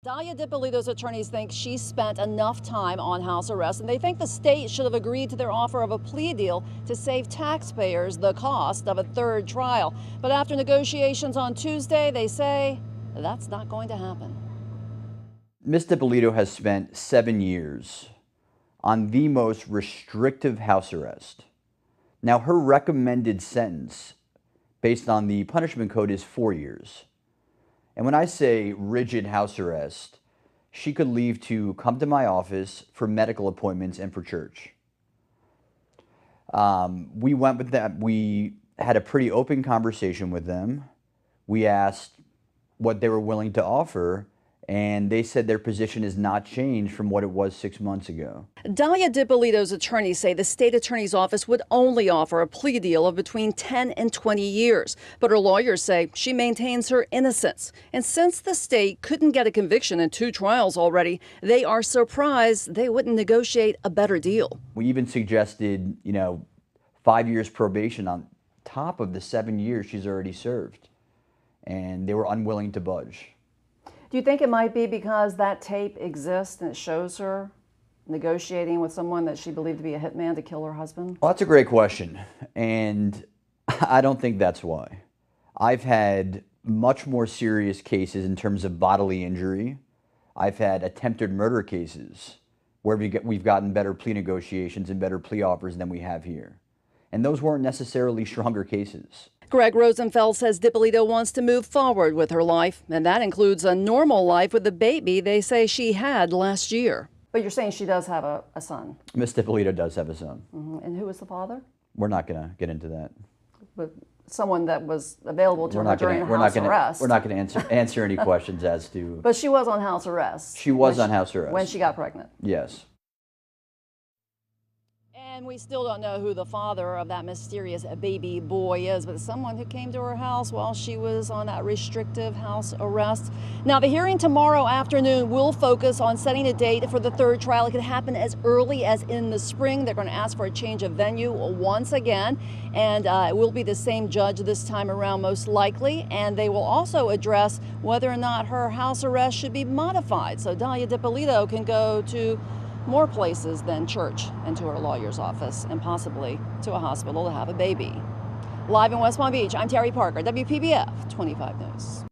Dalia Dippolito's attorneys think she spent enough time on house arrest, and they think the state should have agreed to their offer of a plea deal to save taxpayers the cost of a third trial. But after negotiations on Tuesday, they say that's not going to happen. Ms. Dippolito has spent 7 years on the most restrictive house arrest. Now, her recommended sentence based on the punishment code is 4 years. And when I say rigid house arrest, she could leave to come to my office for medical appointments and for church. We went with that. We had a pretty open conversation with them. We asked what they were willing to offer, and they said their position has not changed from what it was 6 months ago. Dalia Dippolito's attorneys say the state attorney's office would only offer a plea deal of between 10 and 20 years. But her lawyers say she maintains her innocence. And since the state couldn't get a conviction in 2 trials already, they are surprised they wouldn't negotiate a better deal. We even suggested, 5 years probation on top of the 7 years she's already served. And they were unwilling to budge. Do you think it might be because that tape exists and it shows her negotiating with someone that she believed to be a hitman to kill her husband? Well, that's a great question, and I don't think that's why. I've had much more serious cases in terms of bodily injury. I've had attempted murder cases where we've gotten better plea negotiations and better plea offers than we have here. And those weren't necessarily stronger cases. Greg Rosenfeld says Dippolito wants to move forward with her life, and that includes a normal life with the baby they say she had last year. But you're saying she does have a son? Ms. Dippolito does have a son. And who is the father? We're not going to get into that. But someone that was available to her during house arrest. We're not going to answer any questions as to... But she was on house arrest. She was on house arrest. When she got pregnant. Yes. And we still don't know who the father of that mysterious baby boy is, but someone who came to her house while she was on that restrictive house arrest. Now, the hearing tomorrow afternoon will focus on setting a date for the third trial. It could happen as early as in the spring. They're going to ask for a change of venue once again, and it will be the same judge this time around, most likely. And they will also address whether or not her house arrest should be modified so Dalia Dippolito can go to more places than church and to her lawyer's office and possibly to a hospital to have a baby. Live in West Palm Beach, I'm Terry Parker, WPBF 25 News.